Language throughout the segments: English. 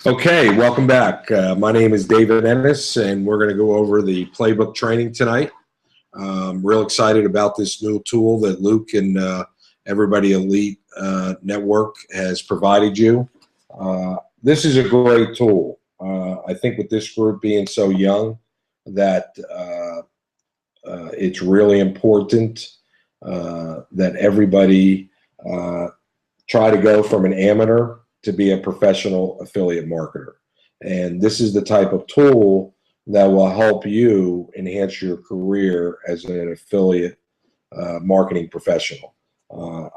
Okay, welcome back. My name is David Ennis, and we're going to go over the Playbook training tonight. Real excited about this new tool that Luke and everybody Elite Network has provided you. This is a great tool. I think with this group being so young that it's really important that everybody try to go from an amateur to be a professional affiliate marketer. And this is the type of tool that will help you enhance your career as an affiliate marketing professional.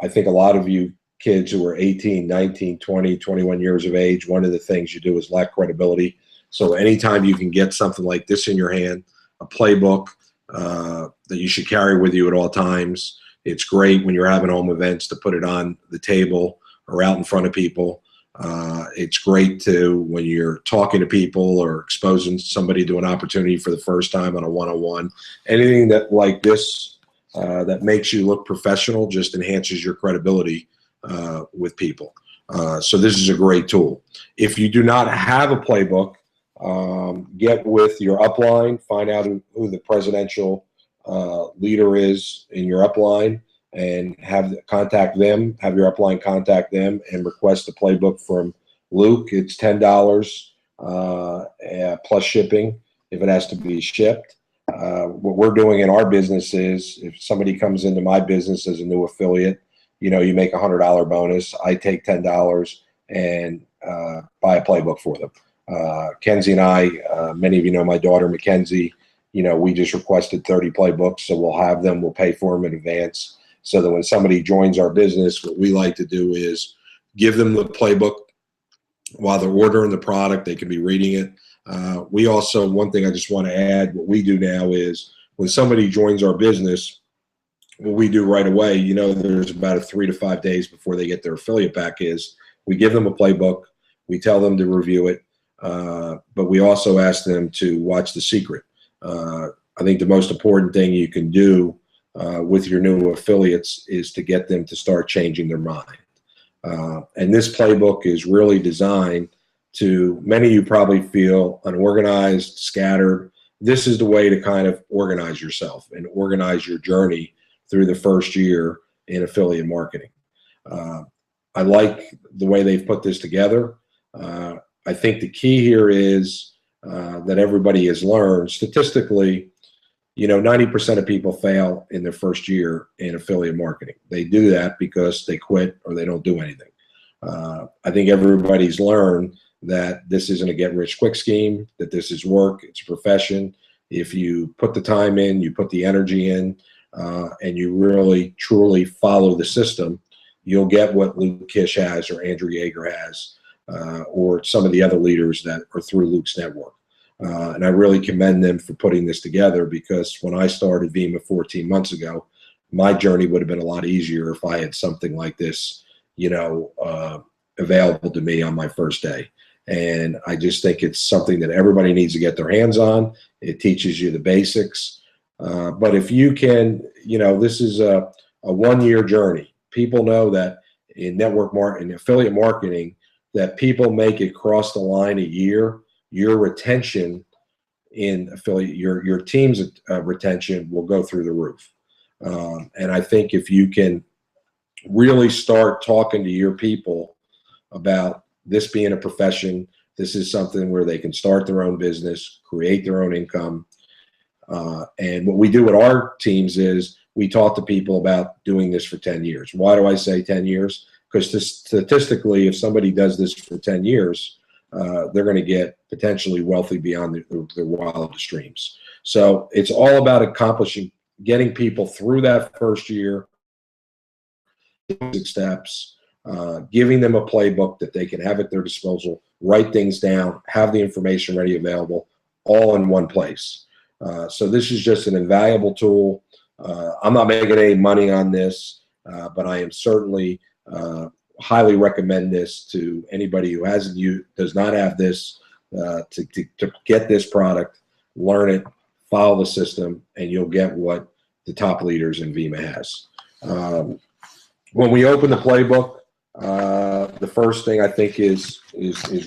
I think a lot of you kids who are 18, 19, 20, 21 years of age, one of the things you do is lack credibility. So anytime you can get something like this in your hand, a playbook that you should carry with you at all times. It's great when you're having home events to put it on the table or out in front of people. It's great to when you're talking to people or exposing somebody to an opportunity for the first time on a one-on-one. Anything that like this that makes you look professional just enhances your credibility with people. So this is a great tool. If you do not have a playbook, get with your upline, find out who the presidential leader is in your upline, and contact them, have your upline contact them and request a playbook from Luke. It's $10 plus shipping if it has to be shipped. What we're doing in our business is if somebody comes into my business as a new affiliate, you make a $100 bonus. I take $10 and buy a playbook for them. Kenzie and I, many of you know my daughter, Mackenzie, we just requested 30 playbooks, so we'll have them, we'll pay for them in advance. So that when somebody joins our business, what we like to do is give them the playbook while they're ordering the product. They can be reading it. We also, one thing I just want to add, what we do now is when somebody joins our business, what we do right away, there's about 3 to 5 days before they get their affiliate pack is we give them a playbook. We tell them to review it, but we also ask them to watch The Secret. I think the most important thing you can do with your new affiliates is to get them to start changing their mind. And this playbook is really designed to, many of you probably feel unorganized, scattered. This is the way to kind of organize yourself and organize your journey through the first year in affiliate marketing. I like the way they've put this together. I think the key here is that everybody has learned statistically, 90% of people fail in their first year in affiliate marketing. They do that because they quit or they don't do anything. I think everybody's learned that this isn't a get-rich-quick scheme, that this is work, it's a profession. If you put the time in, you put the energy in, and you really, truly follow the system, you'll get what Luke Kish has or Andrew Yeager has, or some of the other leaders that are through Luke's network. And I really commend them for putting this together because when I started Vima 14 months ago, my journey would have been a lot easier if I had something like this, available to me on my first day. And I just think it's something that everybody needs to get their hands on. It teaches you the basics. But if you can, this is a 1-year journey. People know that in network marketing, affiliate marketing, that people make it cross the line a year. Your retention in affiliate, your team's retention will go through the roof. And I think if you can really start talking to your people about this being a profession, this is something where they can start their own business, create their own income. And what we do with our teams is we talk to people about doing this for 10 years. Why do I say 10 years? Because statistically, if somebody does this for 10 years, they're going to get potentially wealthy beyond their wildest dreams. So it's all about getting people through that first year, steps, giving them a playbook that they can have at their disposal, write things down, have the information ready available, all in one place. So this is just an invaluable tool. I'm not making any money on this, but I am certainly highly recommend this to anybody who does not have this, to get this product, learn it, follow the system, and you'll get what the top leaders in Vima has. When we open the playbook, the first thing I think is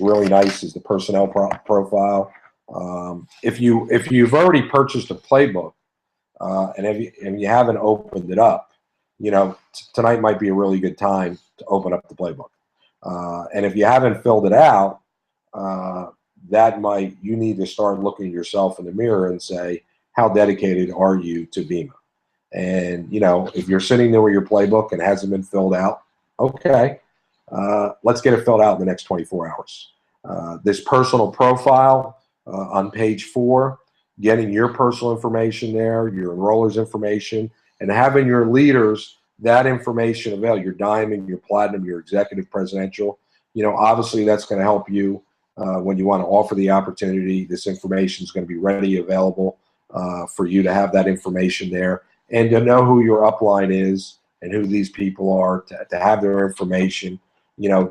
really nice is the personnel profile. If you've already purchased a playbook and you haven't opened it up, tonight might be a really good time to open up the playbook. And if you haven't filled it out, you need to start looking yourself in the mirror and say, how dedicated are you to Vima? And, if you're sitting there with your playbook and it hasn't been filled out, okay, let's get it filled out in the next 24 hours. This personal profile on page 4, getting your personal information there, your enroller's information, and having your leaders that information available, your diamond, your platinum, your executive presidential. Obviously that's going to help you when you want to offer the opportunity. This information is going to be ready, available for you to have that information there and to know who your upline is and who these people are, to have their information.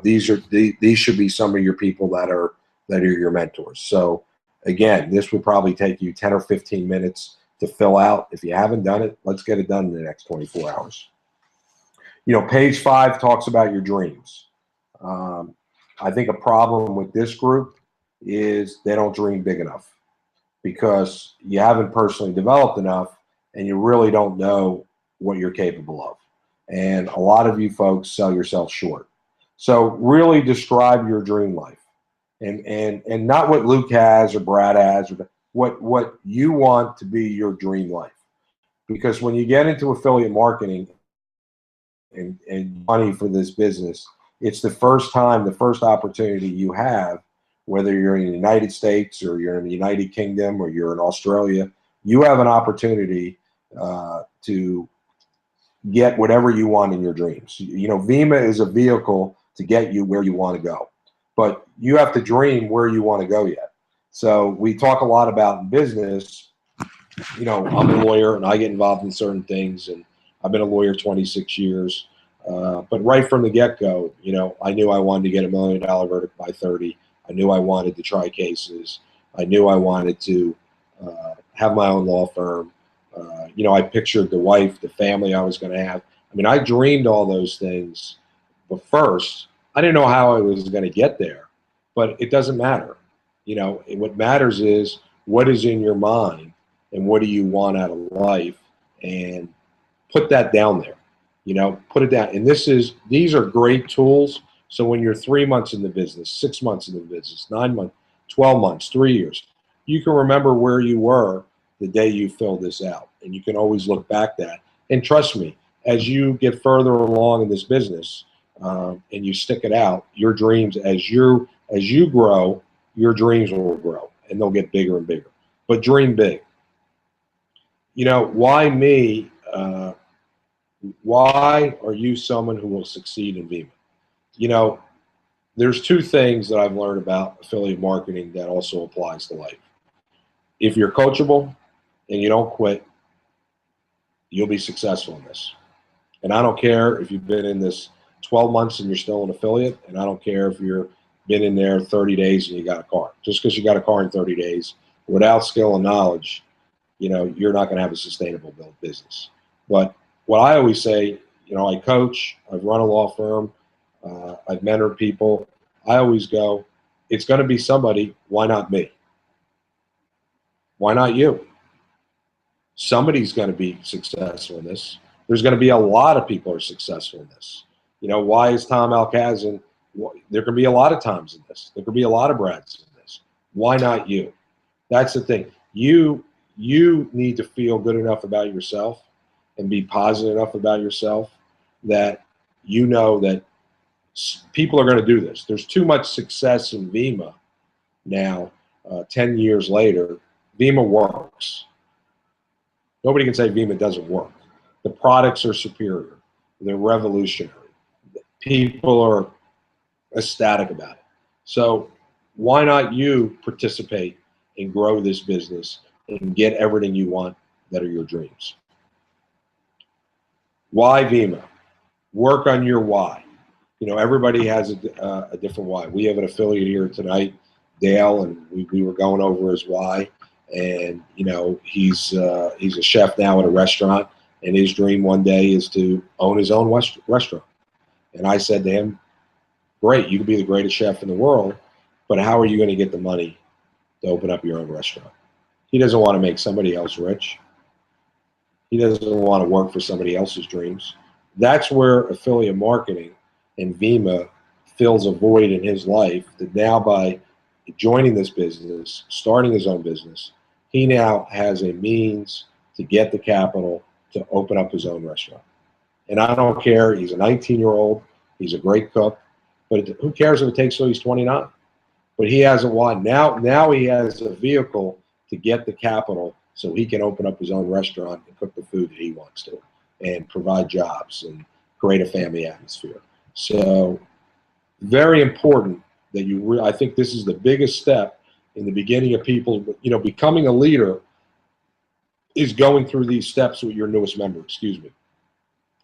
These should be some of your people that are your mentors. So again, this would probably take you 10 or 15 minutes to fill out. If you haven't done it, let's get it done in the next 24 hours. Page 5 talks about your dreams. I think a problem with this group is they don't dream big enough because you haven't personally developed enough and you really don't know what you're capable of. And a lot of you folks sell yourself short. So really describe your dream life and not what Luke has or Brad has, or what you want to be your dream life. Because when you get into affiliate marketing and money for this business, it's the first opportunity you have, whether you're in the United States or you're in the United Kingdom or you're in Australia, you have an opportunity to get whatever you want in your dreams. Vima is a vehicle to get you where you want to go, but you have to dream where you want to go yet. So we talk a lot about in business. I'm a lawyer and I get involved in certain things, and I've been a lawyer 26 years. But right from the get-go, I knew I wanted to get $1 million verdict by 30. I knew I wanted to try cases. I knew I wanted to have my own law firm. I pictured the wife, the family I was going to have. I dreamed all those things. But first, I didn't know how I was going to get there. But it doesn't matter. What matters is what is in your mind and what do you want out of life, and put that down there. Put it down. And these are great tools. So when you're 3 months in the business, 6 months in the business, 9 months, 12 months, 3 years, you can remember where you were the day you filled this out. And you can always look back at that. And trust me, as you get further along in this business and you stick it out, your dreams, as you grow, your dreams will grow and they'll get bigger and bigger. But dream big. Why me? Why are you someone who will succeed in Vima? There's 2 things that I've learned about affiliate marketing that also applies to life. If you're coachable and you don't quit, you'll be successful in this. And I don't care if you've been in this 12 months and you're still an affiliate, and I don't care if you've been in there 30 days and you got a car. Just because you got a car in 30 days, without skill and knowledge, you're not going to have a sustainable business. But what I always say, I coach, I've run a law firm, I've mentored people. I always go, it's going to be somebody, why not me? Why not you? Somebody's going to be successful in this. There's going to be a lot of people who are successful in this. Why is Tom Alcazan? There can be a lot of Toms in this. There could be a lot of Brads in this. Why not you? That's the thing. You need to feel good enough about yourself and be positive enough about yourself that that people are going to do this. There's too much success in Vima now, 10 years later. Vima works. Nobody can say Vima doesn't work. The products are superior. They're revolutionary. People are ecstatic about it. So why not you participate and grow this business and get everything you want that are your dreams? Why Vima? Work on your why. Everybody has a different why. We have an affiliate here tonight, Dale, and we were going over his why. And he's a chef now at a restaurant, and his dream one day is to own his own restaurant. And I said to him, great. You can be the greatest chef in the world, but how are you going to get the money to open up your own restaurant? He doesn't want to make somebody else rich. He doesn't want to work for somebody else's dreams. That's where affiliate marketing and Vima fills a void in his life, that now by joining this business, starting his own business, he now has a means to get the capital to open up his own restaurant. And I don't care, he's a 19-year-old, he's a great cook, but who cares if it takes till he's 29? But he has a why. Now he has a vehicle to get the capital so he can open up his own restaurant and cook the food that he wants to and provide jobs and create a family atmosphere. So very important that I think this is the biggest step in the beginning of people, becoming a leader is going through these steps with your newest member, excuse me.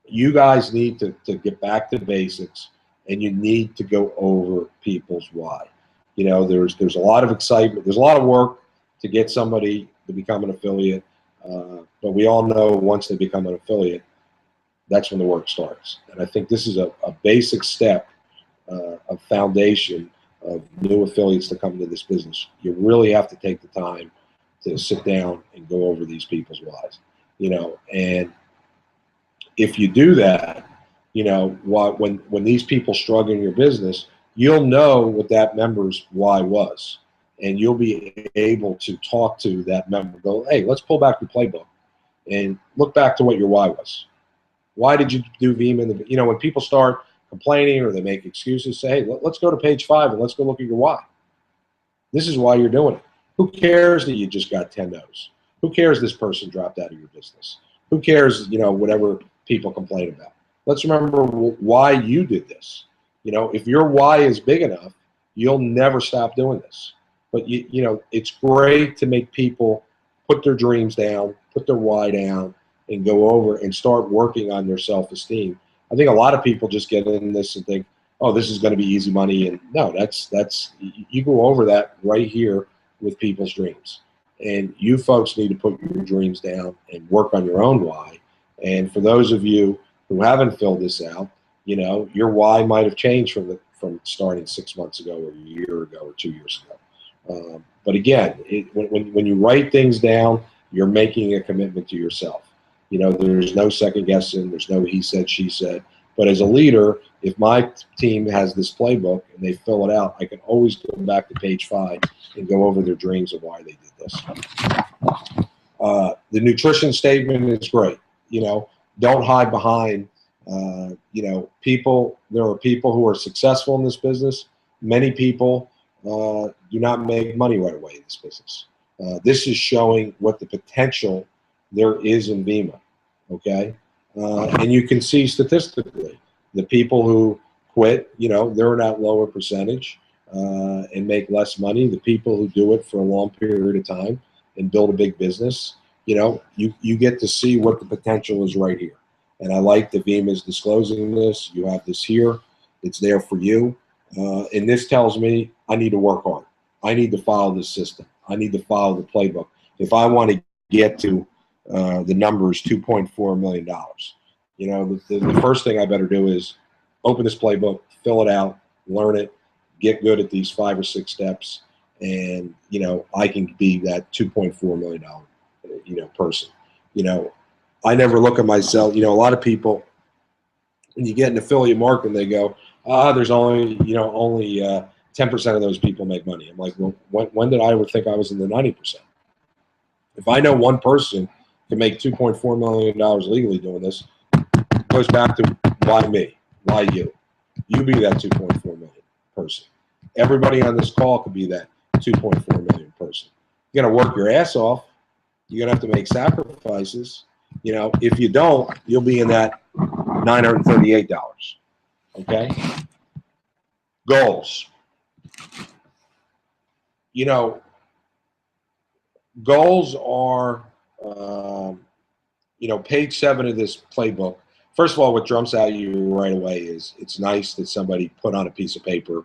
You guys need to get back to basics, and you need to go over people's why. There's a lot of excitement. There's a lot of work to get somebody to become an affiliate, but we all know once they become an affiliate, that's when the work starts. And I think this is a basic step, a foundation of new affiliates to come into this business. You really have to take the time to sit down and go over these people's whys, and if you do that, when these people struggle in your business, you'll know what that member's why was, and you'll be able to talk to that member, go, hey, let's pull back your playbook and look back to what your why was. Why did you do Vima? When people start complaining or they make excuses, say, hey, let's go to page 5 and let's go look at your why. This is why you're doing it. Who cares that you just got 10 no's? Who cares this person dropped out of your business? Who cares, whatever people complain about? Let's remember why you did this. If your why is big enough, you'll never stop doing this. But, it's great to make people put their dreams down, put their why down, and go over and start working on their self-esteem. I think a lot of people just get in this and think, oh, this is going to be easy money. And no, you go over that right here with people's dreams. And you folks need to put your dreams down and work on your own why. And for those of you who haven't filled this out, your why might have changed from starting 6 months ago or a year ago or 2 years ago. But again, when you write things down, you're making a commitment to yourself. There's no second guessing. There's no he said, she said. But as a leader, if my team has this playbook and they fill it out, I can always go back to page 5 and go over their dreams of why they did this. The nutrition statement is great. Don't hide behind, people. There are people who are successful in this business. Many people do not make money right away in this business. This is showing what the potential there is in Vima, okay? And you can see statistically, the people who quit, they're in that lower percentage and make less money. The people who do it for a long period of time and build a big business, you get to see what the potential is right here. And I like that Vima is disclosing this. You have this here. It's there for you. And this tells me I need to work on it. I need to follow this system. I need to follow the playbook. If I want to get to the numbers $2.4 million, the first thing I better do is open this playbook, fill it out, learn it, get good at these 5 or 6 steps, and I can be that $2.4 million person. I never look at myself. A lot of people, when you get an affiliate marketing, they go, there's only 10% of those people make money. I'm like, well, when did I ever think I was in the 90%? If I know one person can make $2.4 million legally doing this, it goes back to why me? Why you? You be that 2.4 million person. Everybody on this call could be that 2.4 million person. You're going to work your ass off. You're going to have to make sacrifices. If you don't, you'll be in that $938. Okay? Goals. Goals are, page 7 of this playbook. First of all, what jumps out at you right away is it's nice that somebody put on a piece of paper,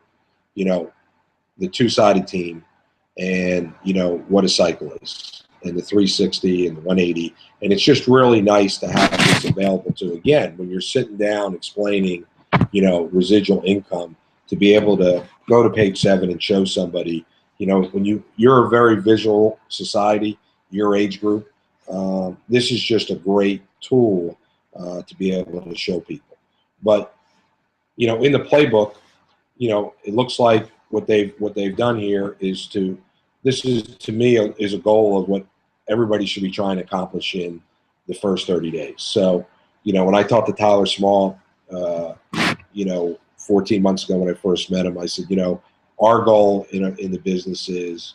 the two-sided team and, what a cycle is, and the 360 and the 180. And it's just really nice to have this available to, again, when you're sitting down explaining, residual income to be able to go to page 7 and show somebody, you know, when you're a very visual society, your age group, this is just a great tool to be able to show people. But, you know, in the playbook, you know, it looks like what they've done here is this is, to me, is a goal of what everybody should be trying to accomplish in the first 30 days. So, you know, when I talked to Tyler Small, you know, 14 months ago when I first met him, I said, you know, our goal in the business is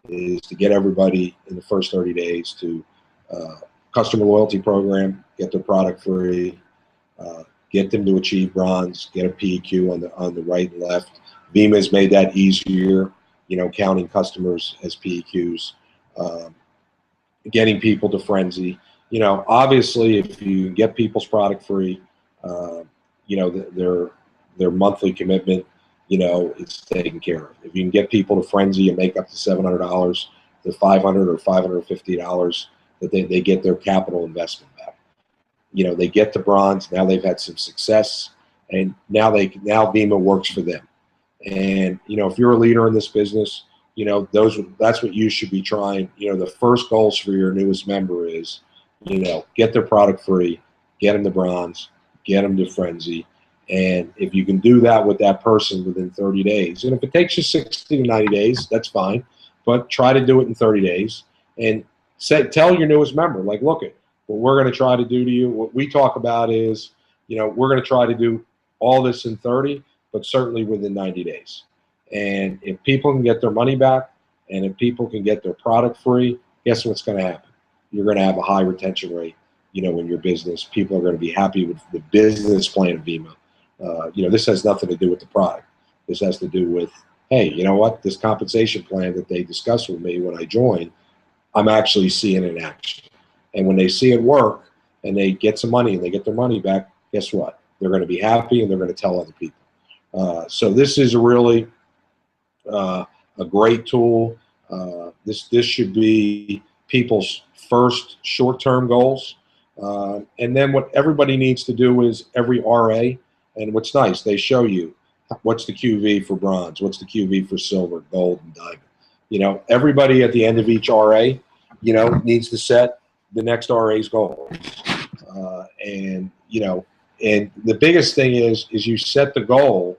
to get everybody in the first 30 days to customer loyalty program, get their product free, get them to achieve bronze, get a PEQ on the right and left. Vima has made that easier, you know, counting customers as PEQs, getting people to frenzy. You know, obviously, if you get people's product free, you know, their monthly commitment, you know, it's taken care of. If you can get people to frenzy and make up to $700, the $500 or $550 that they get their capital investment back. You know, they get to bronze. Now they've had some success, and now Vima works for them. And you know, if you're a leader in this business, you know, that's what you should be trying. You know, the first goals for your newest member is, you know, get their product free, get them to bronze, get them to frenzy. And if you can do that with that person within 30 days, and if it takes you 60 to 90 days, that's fine, but try to do it in 30 days. And tell your newest member, like, look, what we're going to try to do to you, what we talk about is, you know, we're going to try to do all this in 30, but certainly within 90 days. And if people can get their money back, and if people can get their product free, guess what's going to happen? You're going to have a high retention rate, you know, in your business. People are going to be happy with the business plan of Vima. You know, this has nothing to do with the product. This has to do with, hey, you know what? This compensation plan that they discussed with me when I joined, I'm actually seeing in action. And when they see it work and they get some money and they get their money back, guess what? They're going to be happy and they're going to tell other people. So this is really a great tool. This should be people's first short-term goals. And then what everybody needs to do is every RA, and what's nice, they show you what's the QV for bronze, what's the QV for silver, gold, and diamond. You know, everybody at the end of each RA, you know, needs to set the next RA's goals. And, you know, and the biggest thing is you set the goal,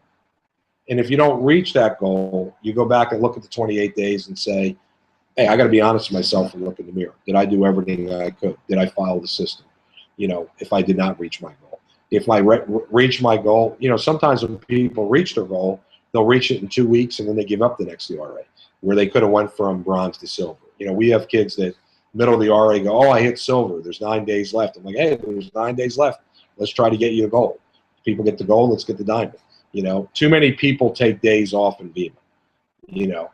and if you don't reach that goal, you go back and look at the 28 days and say, hey, I got to be honest with myself and look in the mirror. Did I do everything I could? Did I follow the system? You know, if I did not reach my goal. If I reach my goal, you know, sometimes when people reach their goal, they'll reach it in 2 weeks and then they give up the next RA, where they could have went from bronze to silver. You know, we have kids that middle of the RA go, oh, I hit silver. There's 9 days left. I'm like, hey, there's 9 days left. Let's try to get you a gold. If people get the gold, let's get the diamond. You know, too many people take days off in Vima, you know.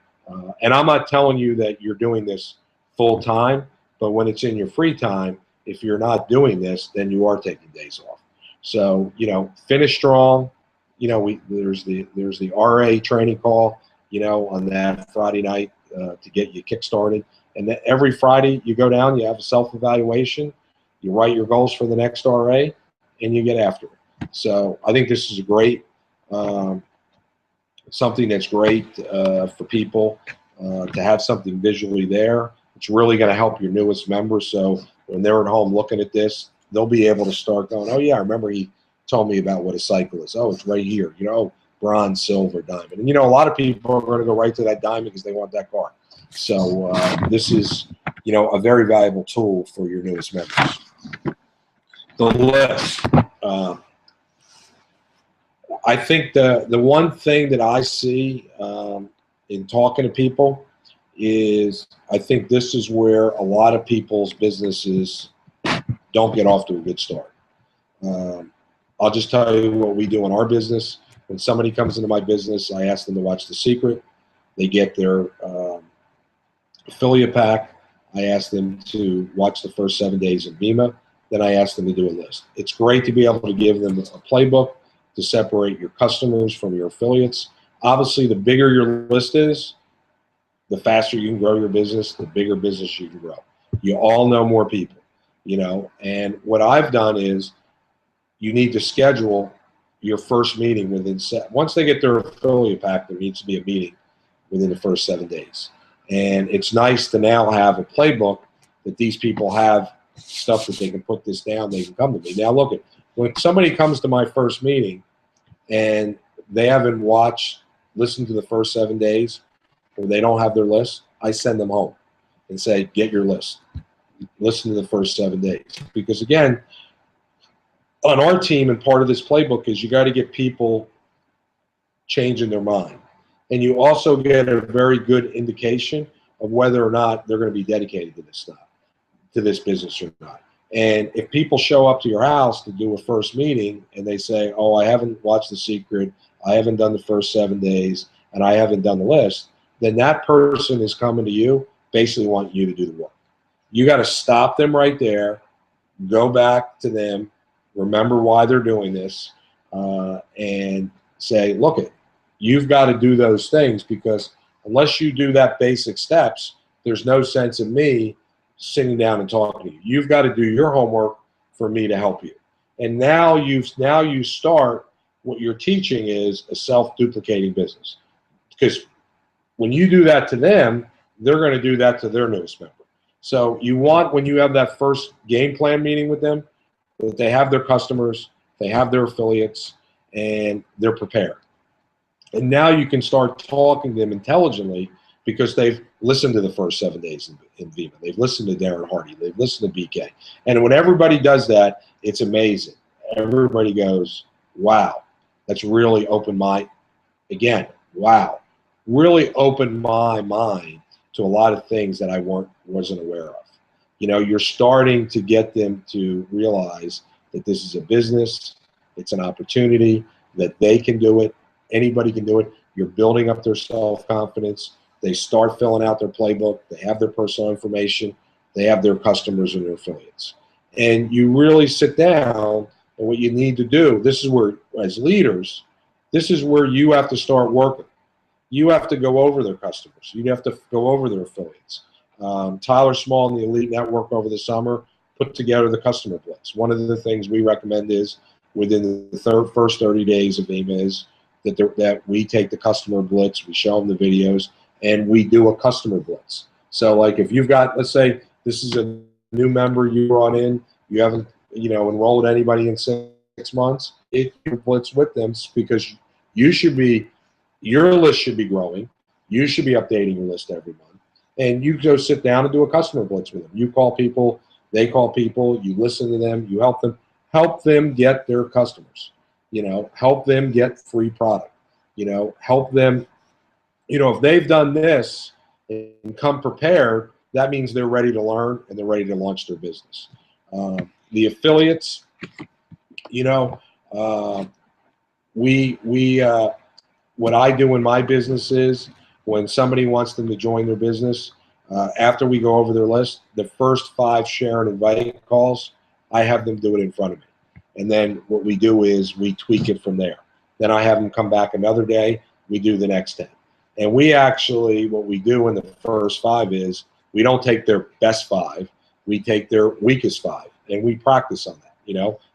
And I'm not telling you that you're doing this full time, but when it's in your free time, if you're not doing this, then you are taking days off. So, you know, finish strong. You know, there's the RA training call, you know, on that Friday night to get you kick-started. And then every Friday you go down, you have a self-evaluation, you write your goals for the next RA, and you get after it. So I think this is a great, something that's great for people to have something visually there. It's really going to help your newest members. So when they're at home looking at this, they'll be able to start going, oh, yeah, I remember he told me about what a cycle is. Oh, it's right here. You know, bronze, silver, diamond. And, you know, a lot of people are going to go right to that diamond because they want that car. So this is, you know, a very valuable tool for your newest members. The list. I think the one thing that I see in talking to people is I think this is where a lot of people's businesses don't get off to a good start. I'll just tell you what we do in our business. When somebody comes into my business, I ask them to watch The Secret. They get their affiliate pack. I ask them to watch the first 7 days of Vima. Then I ask them to do a list. It's great to be able to give them a playbook to separate your customers from your affiliates. Obviously, the bigger your list is, the faster you can grow your business, the bigger business you can grow. You all know more people, you know. And what I've done is you need to schedule your first meeting once they get their affiliate pack, there needs to be a meeting within the first 7 days. And it's nice to now have a playbook that these people have stuff that they can put this down, they can come to me. Now look, when somebody comes to my first meeting and they haven't listened to the first 7 days, or they don't have their list, I send them home and say, get your list. Listen to the first 7 days. Because again, on our team, and part of this playbook is you got to get people changing their mind. And you also get a very good indication of whether or not they're going to be dedicated to this stuff, to this business or not. And if people show up to your house to do a first meeting and they say, oh, I haven't watched The Secret, I haven't done the first 7 days, and I haven't done the list, then that person is coming to you, basically wanting you to do the work. You got to stop them right there, go back to them, remember why they're doing this, and say, look, you've got to do those things, because unless you do that basic steps, there's no sense in me sitting down and talking to you. You've got to do your homework for me to help you. And now you start, what you're teaching is a self-duplicating business. Because when you do that to them, they're going to do that to their newest member. So you want, when you have that first game plan meeting with them, that they have their customers, they have their affiliates, and they're prepared. And now you can start talking to them intelligently, because they've listened to the first 7 days in Vima. They've listened to Darren Hardy. They've listened to BK. And when everybody does that, it's amazing. Everybody goes, wow, that's really opened really opened my mind to a lot of things that I wasn't aware of. You know, you're starting to get them to realize that this is a business, it's an opportunity, that they can do it, anybody can do it. You're building up their self-confidence. They start filling out their playbook. They have their personal information. They have their customers and their affiliates. And you really sit down, and what you need to do, this is where, as leaders, this is where you have to start working. You have to go over their customers. You have to go over their affiliates. Tyler Small and the Elite Network over the summer put together the customer blitz. One of the things we recommend is, within the first 30 days of Vima, is that we take the customer blitz, we show them the videos, and we do a customer blitz. So like if you've got, let's say this is a new member you brought in, you haven't enrolled anybody in 6 months, you blitz with them, because your list should be growing. You should be updating your list every month. And you go sit down and do a customer blitz with them. You call people, they call people, you listen to them, you help them get their customers, help them get free product, help them, if they've done this and come prepared, that means they're ready to learn and they're ready to launch their business. The affiliates, what I do in my business is, when somebody wants them to join their business, after we go over their list, the first 5 share and invite calls, I have them do it in front of me. And then what we do is we tweak it from there. Then I have them come back another day, we do the next 10. And we actually, what we do in the first 5 is, we don't take their best 5, we take their weakest 5, and we practice on that,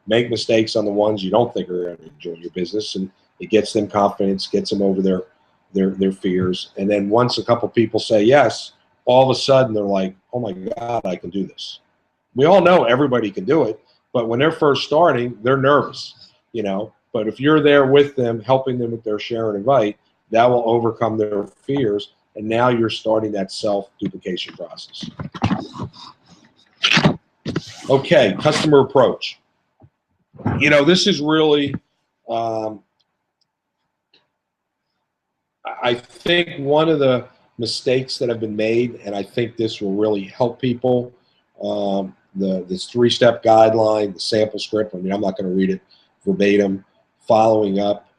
make mistakes on the ones you don't think are going to join your business, and it gets them confidence, gets them over their fears. And then once a couple people say yes, all of a sudden they're like, oh my God, I can do this. We all know everybody can do it, but when they're first starting, they're nervous, But if you're there with them, helping them with their share and invite, that will overcome their fears, and now you're starting that self-duplication process. Okay, customer approach. This is really, I think one of the mistakes that have been made, and I think this will really help people, this 3-step guideline, the sample script. I mean, I'm not going to read it verbatim. Following up.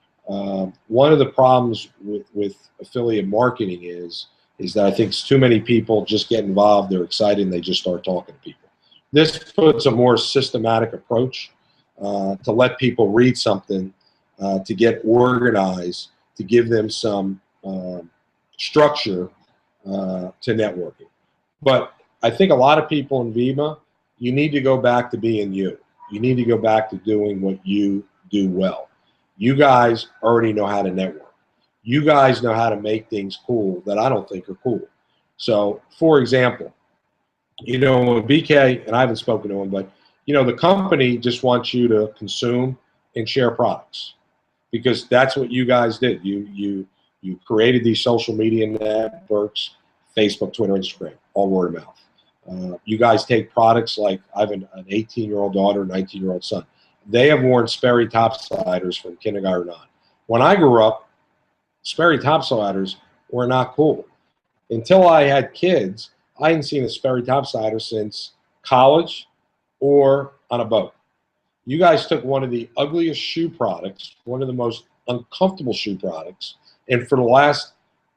One of the problems with affiliate marketing is that I think too many people just get involved, they're excited, and they just start talking to people. This puts a more systematic approach to let people read something, to get organized, to give them some structure to networking. But I think a lot of people in Vima, you need to go back to being you. You need to go back to doing what you do well. You guys already know how to network. You guys know how to make things cool that I don't think are cool. So, for example, with BK, and I haven't spoken to him, but, the company just wants you to consume and share products because that's what you guys did. You created these social media networks, Facebook, Twitter, Instagram, all word of mouth. You guys take products like I have an 18-year-old daughter, 19-year-old son. They have worn Sperry topsiders from kindergarten on. When I grew up, Sperry topsiders were not cool. Until I had kids, I hadn't seen a Sperry topsider since college or on a boat. You guys took one of the ugliest shoe products, one of the most uncomfortable shoe products, and for the last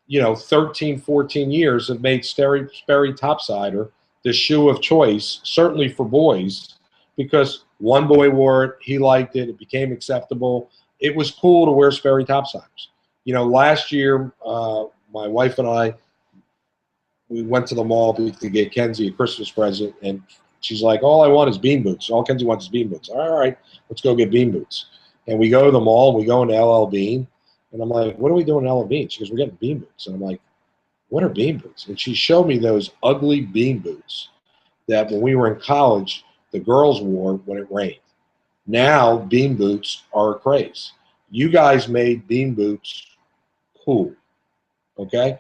13, 14 years have made Sperry topsider the shoe of choice, certainly for boys, because one boy wore it, he liked it, it became acceptable. It was cool to wear Sperry topsiders. Last year, my wife and I, we went to the mall to get Kenzie a Christmas present, and she's like, all I want is bean boots. All Kenzie wants is bean boots. All right, let's go get bean boots. And we go to the mall, and we go into LL Bean, and I'm like, what are we doing in LL Bean? She goes, we're getting bean boots. And I'm like, what are bean boots? And she showed me those ugly bean boots that when we were in college, the girls wore when it rained. Now, bean boots are a craze. You guys made bean boots cool, okay?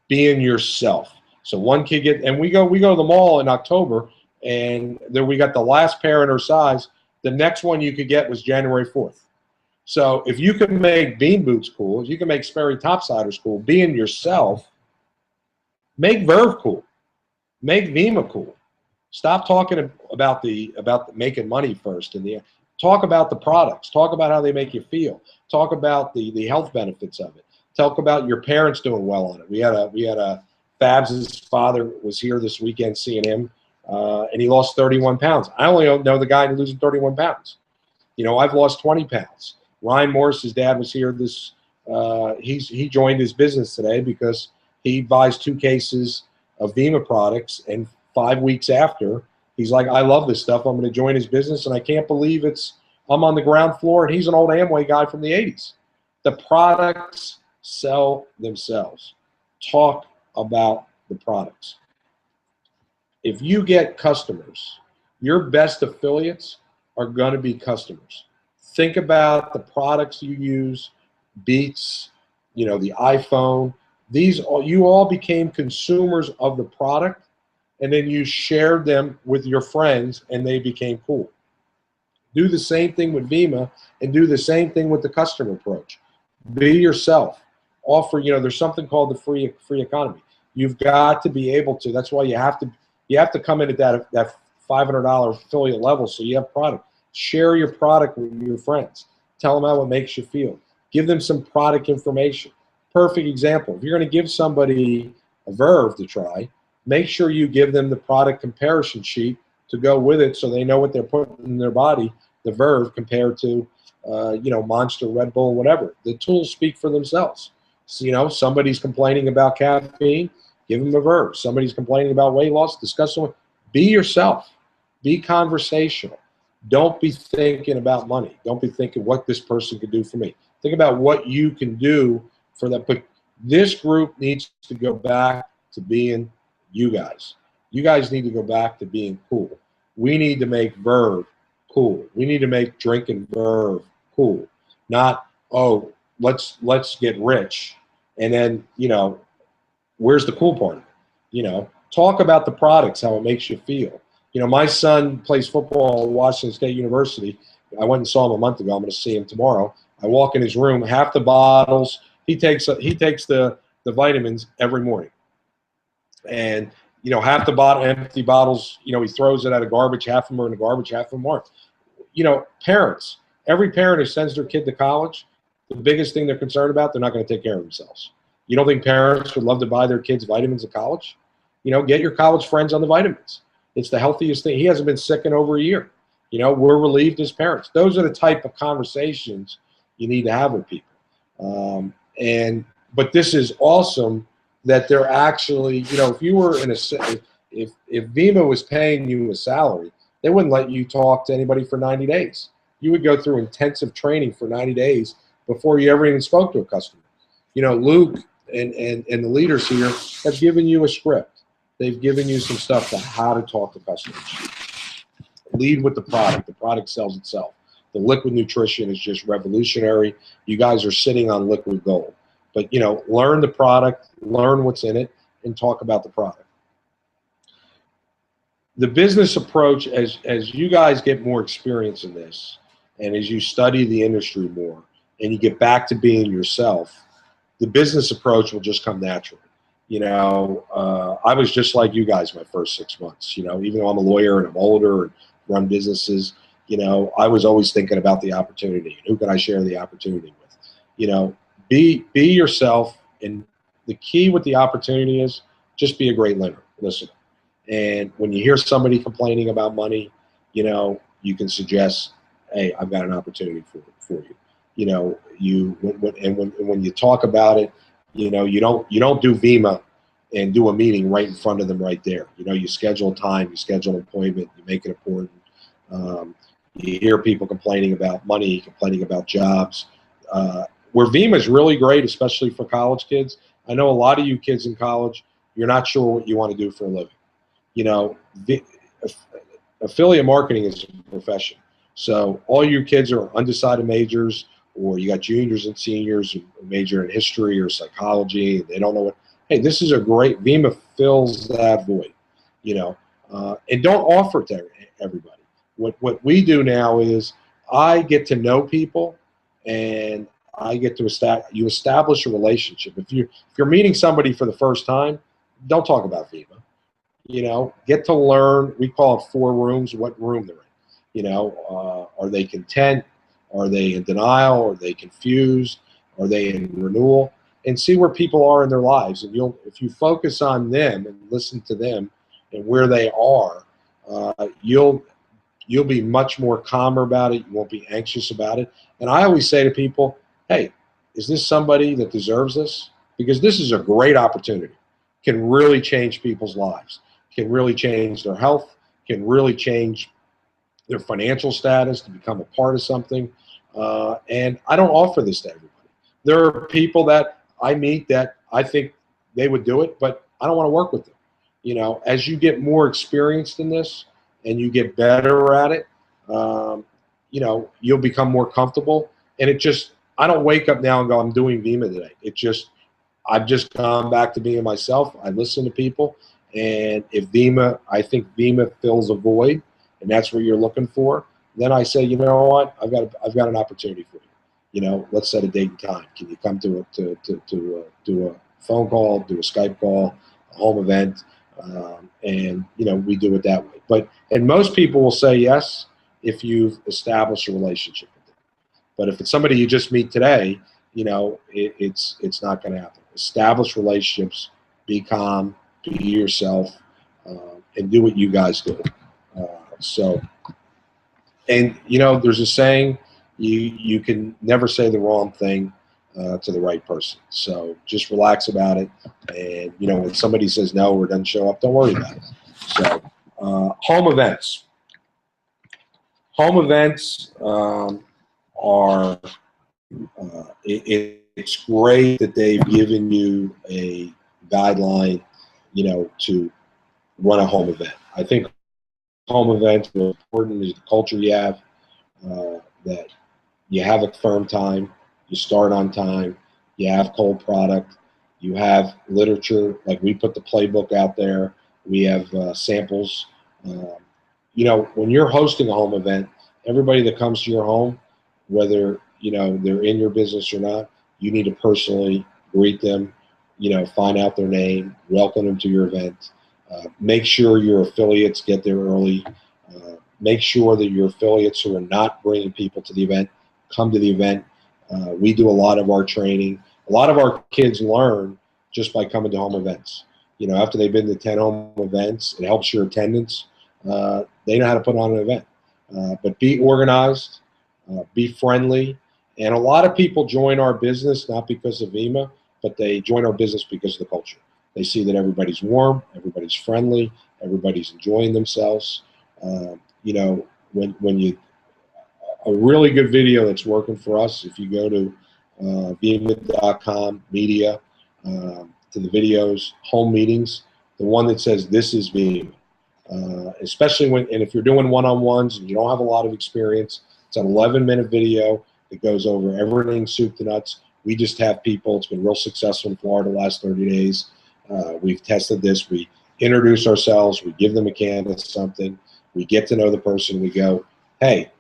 Being yourself. So one kid and we go to the mall in October, and there we got the last pair in her size. The next one you could get was January 4th. So if you can make bean boots cool, if you can make Sperry topsiders cool, being yourself, make Verve cool, make Vima cool. Stop talking about making money first. Talk about the products. Talk about how they make you feel. Talk about the health benefits of it. Talk about your parents doing well on it. We had a Fabs' father was here this weekend seeing him, and he lost 31 pounds. I only know the guy who's losing 31 pounds. I've lost 20 pounds. Ryan Morris's dad was here. He joined his business today because he buys 2 cases of Vima products, and 5 weeks after, he's like, I love this stuff. I'm going to join his business, and I can't believe I'm on the ground floor, and he's an old Amway guy from the 80s. The products sell themselves. Talk about the products. If you get customers, your best affiliates are going to be customers. Think about the products you use, Beats, the iPhone. You all became consumers of the product, and then you shared them with your friends, and they became cool. Do the same thing with Vima, and do the same thing with the customer approach. Be yourself. Offer, there's something called the free economy. You've got to be able to. That's why you have to come in at that $500 affiliate level so you have product. Share your product with your friends. Tell them how it makes you feel. Give them some product information. Perfect example. If you're going to give somebody a Verve to try, make sure you give them the product comparison sheet to go with it so they know what they're putting in their body, the Verve compared to, Monster, Red Bull, whatever. The tools speak for themselves. So, somebody's complaining about caffeine, give them a Verve. Somebody's complaining about weight loss, discuss them. Be yourself. Be conversational. Don't be thinking about money. Don't be thinking what this person could do for me. Think about what you can do for them. But this group needs to go back to being you guys. You guys need to go back to being cool. We need to make Verve cool. We need to make drinking Verve cool. Not, oh, let's get rich. And then, where's the cool part? Talk about the products, how it makes you feel. My son plays football at Washington State University. I went and saw him a month ago. I'm going to see him tomorrow. I walk in his room, half the bottles, he takes the vitamins every morning. And, half the empty bottles, he throws it out of garbage, half of them are in the garbage, half of them aren't. Parents, every parent who sends their kid to college, the biggest thing they're concerned about, they're not going to take care of themselves. You don't think parents would love to buy their kids vitamins in college? Get your college friends on the vitamins. It's the healthiest thing. He hasn't been sick in over a year. We're relieved as parents. Those are the type of conversations you need to have with people. But this is awesome that they're actually, if you were if Vima was paying you a salary, they wouldn't let you talk to anybody for 90 days. You would go through intensive training for 90 days before you ever even spoke to a customer. You know, Luke and the leaders here have given you a script. They've given you some stuff to how to talk to customers. Lead with the product. The product sells itself. The liquid nutrition is just revolutionary. You guys are sitting on liquid gold. But, you know, learn the product, learn what's in it, and talk about the product. The business approach, as you guys get more experience in this, and as you study the industry more, and you get back to being yourself, the business approach will just come naturally. You know, I was just like you guys my first 6 months. You know, even though I'm a lawyer and I'm older and run businesses, you know, I was always thinking about the opportunity. Who can I share the opportunity with? You know, be yourself, and the key with the opportunity is just be a great listener. And when you hear somebody complaining about money, you know, you can suggest, hey, I've got an opportunity for you. You know, when you talk about it, you know, you don't do VEMA and do a meeting right in front of them right there. You know, you schedule a time, you schedule an appointment, you make it important. You hear people complaining about money, complaining about jobs. Where VEMA is really great, especially for college kids. I know a lot of you kids in college, you're not sure what you want to do for a living. You know, affiliate marketing is a profession. So all your kids are undecided majors, or you got juniors and seniors who major in history or psychology, and they don't know what. Hey, this is a great, VEMA fills that void, you know, and don't offer it to everybody. What we do now is I get to know people, and I get to establish a relationship. If you're meeting somebody for the first time, don't talk about VEMA. You know, get to learn. We call it 4 rooms. What room they're in. You know, are they content? Are they in denial? Are they confused? Are they in renewal? And see where people are in their lives. And if you focus on them and listen to them and where they are, you'll be much more calmer about it. You won't be anxious about it. And I always say to people, hey, is this somebody that deserves this? Because this is a great opportunity. Can really change people's lives. Can really change their health. Can really change their financial status to become a part of something. And I don't offer this to everybody. There are people that I meet that I think they would do it, but I don't want to work with them. You know, as you get more experienced in this and you get better at it, you know, you'll become more comfortable. And I don't wake up now and go, I'm doing VEMA today. I've just gone back to being myself. I listen to people. And if I think VEMA fills a void, and that's what you're looking for, then I say, you know what, I've got an opportunity for you. You know, let's set a date and time. Can you come to do a phone call, do a Skype call, a home event, and you know, we do it that way. And most people will say yes if you've established a relationship with them. But if it's somebody you just meet today, you know, it's not going to happen. Establish relationships, be calm, be yourself, and do what you guys do. And you know, there's a saying, you can never say the wrong thing to the right person. So just relax about it. And you know, when somebody says no or doesn't show up, don't worry about it. So home events. Home events are it's great that they've given you a guideline, you know, to run a home event. I think home events are important is the culture you have, that you have a firm time, you start on time, you have cold product, you have literature, like we put the playbook out there, we have samples. You know, when you're hosting a home event, everybody that comes to your home, whether, you know, they're in your business or not, you need to personally greet them, you know, find out their name, welcome them to your event. Make sure your affiliates get there early. Make sure that your affiliates who are not bringing people to the event come to the event. We do a lot of our training. A lot of our kids learn just by coming to home events. You know, after they've been to 10 home events, it helps your attendance. They know how to put on an event. But be organized, be friendly. And a lot of people join our business not because of VEMA, but they join our business because of the culture. They see that everybody's warm, everybody's friendly, everybody's enjoying themselves. You know, when you, a really good video that's working for us, if you go to Viva.com, media, to the videos, home meetings, the one that says this is Viva. Especially when, and if you're doing one-on-ones and you don't have a lot of experience, it's an 11-minute video that goes over everything soup to nuts. We just have people, it's been real successful in Florida the last 30 days. We've tested this. We introduce ourselves. We give them a can of something. We get to know the person. We go, hey,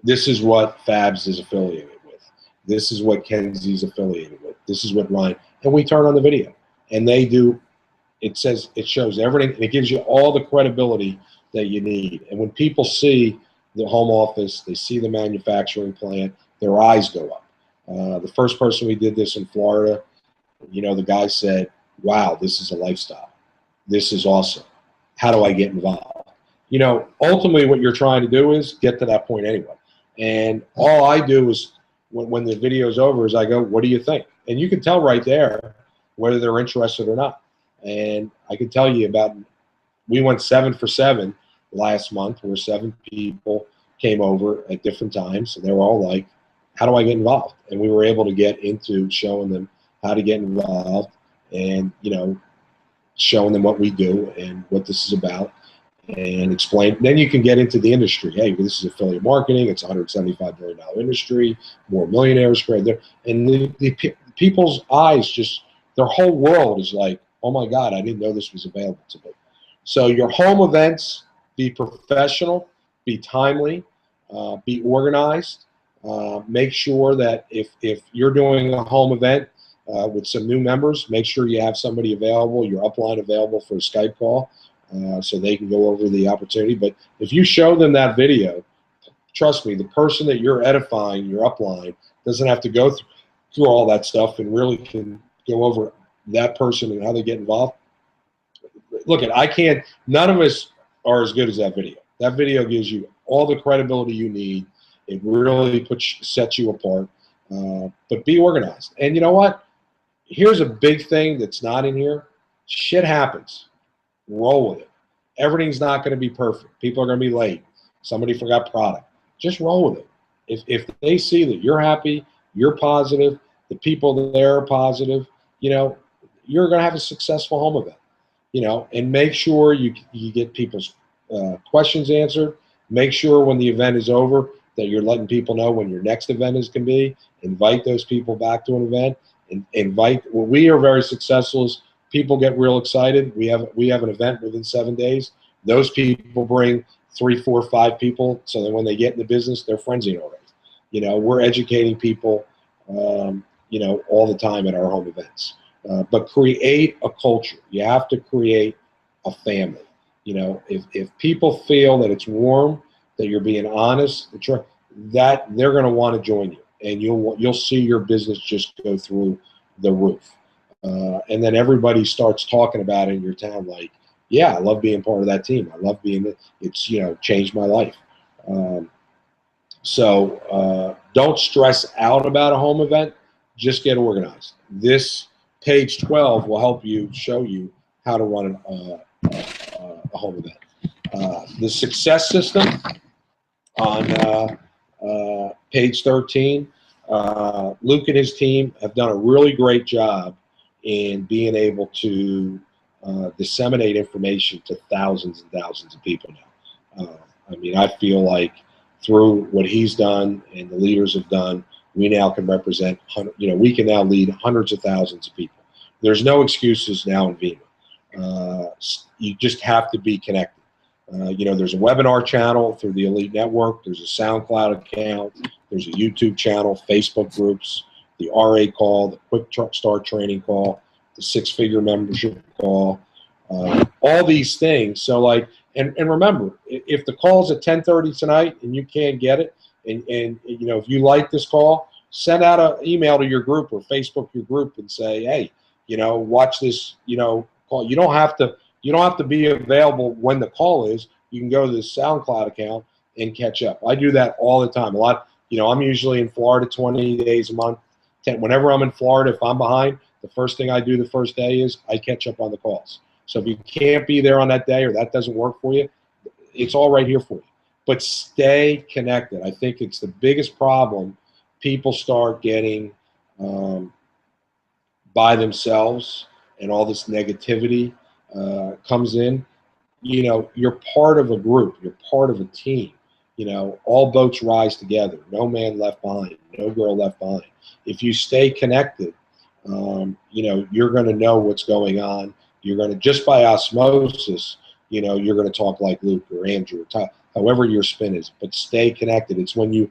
this is what Fabs is affiliated with. This is what Kenzie's affiliated with. This is what Ryan. And we turn on the video. And they do, it says, it shows everything. And it gives you all the credibility that you need. And when people see the home office, they see the manufacturing plant, their eyes go up. The first person we did this in Florida, you know, the guy said, wow, this is a lifestyle. This is awesome. How do I get involved? You know, ultimately what you're trying to do is get to that point anyway. And all I do is, when the video's over, is I go, what do you think? And you can tell right there whether they're interested or not. And I can tell you about, we went 7 for 7 last month, where 7 people came over at different times. And they were all like, how do I get involved? And we were able to get into showing them how to get involved and, you know, showing them what we do and what this is about, and explain. Then you can get into the industry. Hey, this is affiliate marketing. It's a $175 billion industry. More millionaires right there. And the people's eyes just, their whole world is like, oh my God, I didn't know this was available to me. So your home events, be professional, be timely, be organized. Make sure that if you're doing a home event with some new members, make sure you have somebody available, your upline available for a Skype call, so they can go over the opportunity. But if you show them that video, trust me, the person that you're edifying, your upline, doesn't have to go through all that stuff and really can go over that person and how they get involved. Look, I can't, none of us are as good as that video. That video gives you all the credibility you need. It really sets you apart. But be organized. And you know what? Here's a big thing that's not in here. Shit happens. Roll with it. Everything's not going to be perfect. People are going to be late. Somebody forgot product. Just roll with it. If they see that you're happy, you're positive, the people there are positive, you know, you're going to have a successful home event. You know, and make sure you get people's questions answered. Make sure when the event is over that you're letting people know when your next event is going to be. Invite those people back to an event. And invite. What we are very successful is people get real excited. We have an event within 7 days. Those people bring 3, 4, 5 people, so that when they get in the business, they're frenzied already. You know, we're educating people, you know, all the time at our home events. But create a culture. You have to create a family. You know, if people feel that it's warm, that you're being honest, that they're going to want to join you, and you'll see your business just go through the roof. And then everybody starts talking about it in your town, like, yeah, I love being part of that team. I love being, it's, you know, changed my life. So don't stress out about a home event. Just get organized. This page 12 will help you, show you how to run a home event. The success system on page 13, Luke and his team have done a really great job in being able to disseminate information to thousands and thousands of people now. I mean, I feel like through what he's done and the leaders have done, we now can represent, you know, we can now lead hundreds of thousands of people. There's no excuses now in Viva. You just have to be connected. You know, there's a webinar channel through the Elite Network. There's a SoundCloud account. There's a YouTube channel, Facebook groups, the RA call, the Quick Start training call, the 6-figure membership call, all these things. So, like, and remember, if the call's at 10:30 tonight and you can't get it, and you know, if you like this call, send out an email to your group or Facebook your group and say, hey, you know, watch this, you know, call. You don't have to be available when the call is. You can go to the SoundCloud account and catch up. I do that all the time. You know, I'm usually in Florida 20 days a month. Whenever I'm in Florida, if I'm behind, the first thing I do the first day is I catch up on the calls. So if you can't be there on that day or that doesn't work for you, it's all right here for you. But stay connected. I think it's the biggest problem. People start getting um, by themselves and all this negativity comes in, you know, you're part of a group, you're part of a team. You know, all boats rise together, no man left behind, no girl left behind. If you stay connected, you know, you're going to know what's going on. You're going to, just by osmosis, you know, you're going to talk like Luke or Andrew, or however your spin is, but stay connected. It's when you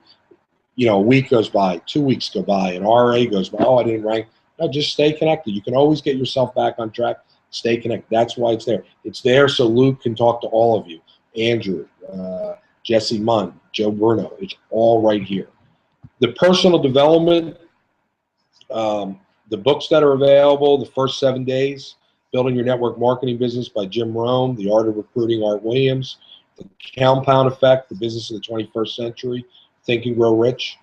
know, a week goes by, 2 weeks go by, an RA goes by, oh, I didn't rank. No, just stay connected. You can always get yourself back on track. Stay connected. That's why it's there. It's there so Luke can talk to all of you. Andrew, Jesse Munn, Joe Bruno. It's all right here. The personal development, the books that are available, The First 7 Days, Building Your Network Marketing Business by Jim Rohn, The Art of Recruiting, Art Williams, The Compound Effect, The Business of the 21st Century, Think and Grow Rich.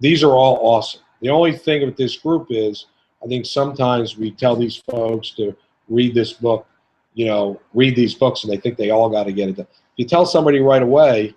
These are all awesome. The only thing with this group is, I think sometimes we tell these folks to read this book, you know, read these books, and they think they all got to get it done. If you tell somebody right away,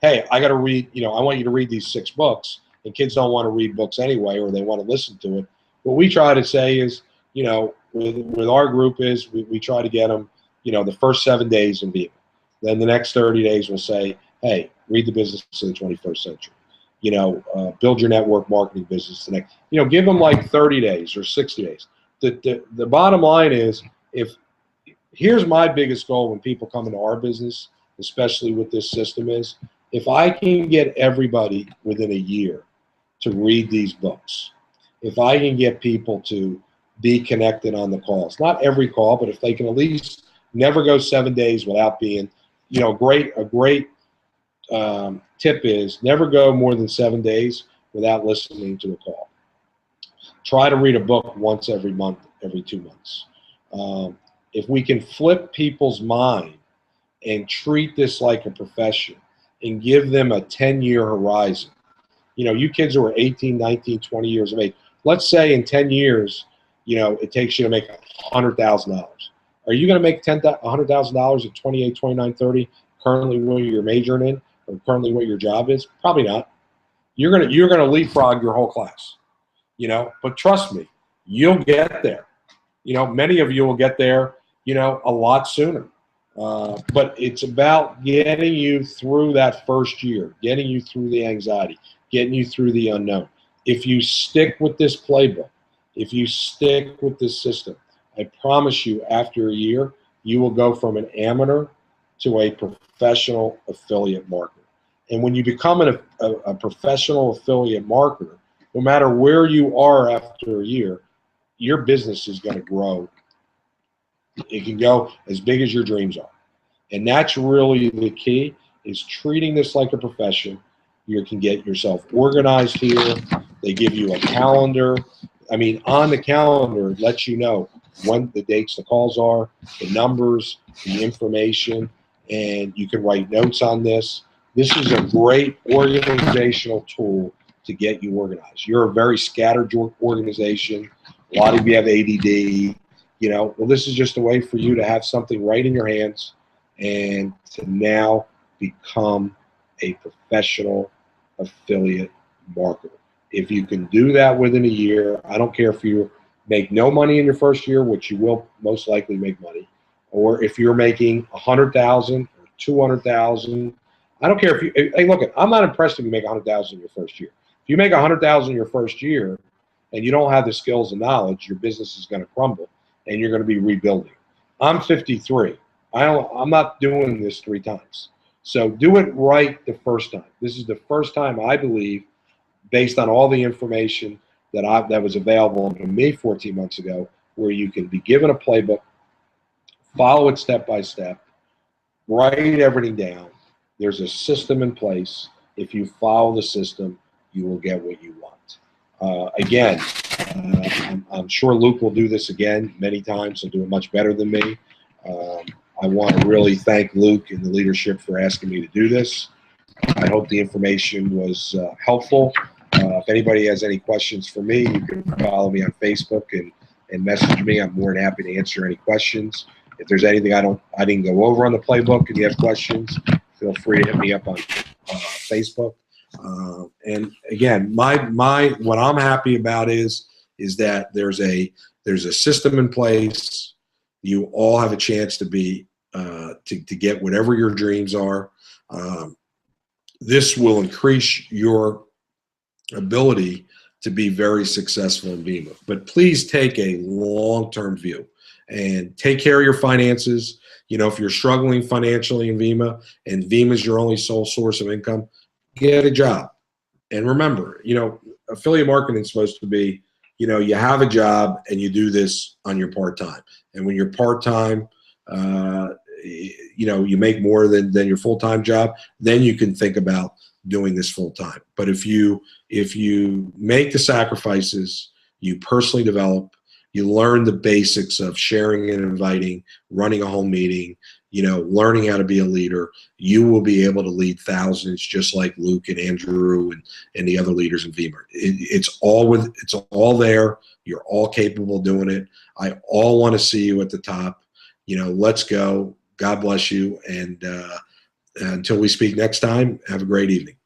hey, I got to read, you know, I want you to read these 6 books, and kids don't want to read books anyway, or they want to listen to it. What we try to say is, you know, with our group is we try to get them, you know, the first 7 days in Viva. Then the next 30 days we'll say, hey, read The Business of the 21st Century. You know, build your network marketing business the next, you know, give them like 30 days or 60 days. The bottom line is, here's my biggest goal when people come into our business, especially with this system, is if I can get everybody within a year to read these books, if I can get people to be connected on the calls, not every call, but if they can at least never go 7 days without being, you know, a great tip is never go more than 7 days without listening to a call. Try to read a book once every month, every 2 months. If we can flip people's mind and treat this like a profession and give them a 10-year horizon, you know, you kids who are 18, 19, 20 years of age, let's say in 10 years, you know, it takes you to make $100,000. Are you going to make $100,000 at 28, 29, 30, currently what you're majoring in, or currently what your job is? Probably not. You're gonna leapfrog your whole class, you know. But trust me, you'll get there. You know, many of you will get there, you know, a lot sooner. But it's about getting you through that first year, getting you through the anxiety, getting you through the unknown. If you stick with this playbook, if you stick with this system, I promise you, after a year, you will go from an amateur to a professional affiliate marketer. And when you become a professional affiliate marketer, no matter where you are after a year, your business is going to grow. It can go as big as your dreams are. And that's really the key, is treating this like a profession. You can get yourself organized here. They give you a calendar. I mean, on the calendar, it lets you know when the dates the calls are, the numbers, the information, and you can write notes on this. This is a great organizational tool to get you organized. You're a very scattered organization. A lot of you have ADD. You know, well, this is just a way for you to have something right in your hands and to now become a professional affiliate marketer. If you can do that within a year, I don't care if you make no money in your first year, which you will most likely make money, or if you're making $100,000 or $200,000. I don't care if you, hey, look, I'm not impressed if you make $100,000 in your first year. If you make $100,000 in your first year and you don't have the skills and knowledge, your business is going to crumble and you're going to be rebuilding. I'm 53. I'm not doing this 3 times. So do it right the first time. This is the first time, I believe, based on all the information that was available to me 14 months ago, where you can be given a playbook, follow it step by step, write everything down. There's a system in place. If you follow the system, you will get what you want. Again, I'm sure Luke will do this again many times. He'll do it much better than me. I want to really thank Luke and the leadership for asking me to do this. I hope the information was helpful. If anybody has any questions for me, you can follow me on Facebook and message me. I'm more than happy to answer any questions. If there's anything I didn't go over on the playbook and you have questions, feel free to hit me up on Facebook. And again, what I'm happy about is is that there's a system in place. You all have a chance to be to get whatever your dreams are. This will increase your ability to be very successful in VEMA. But please take a long-term view and take care of your finances. You know, if you're struggling financially in VEMA and VEMA is your only sole source of income, get a job. And remember, you know, affiliate marketing is supposed to be, you know, you have a job and you do this on your part-time. And when you're part-time, you know, you make more than your full-time job, then you can think about doing this full-time. But if you make the sacrifices, you personally develop, you learn the basics of sharing and inviting, running a home meeting, you know, learning how to be a leader, you will be able to lead thousands just like Luke and Andrew and the other leaders in VEMA. It's all there. You're all capable of doing it. I all want to see you at the top. You know, let's go. God bless you. And until we speak next time, have a great evening.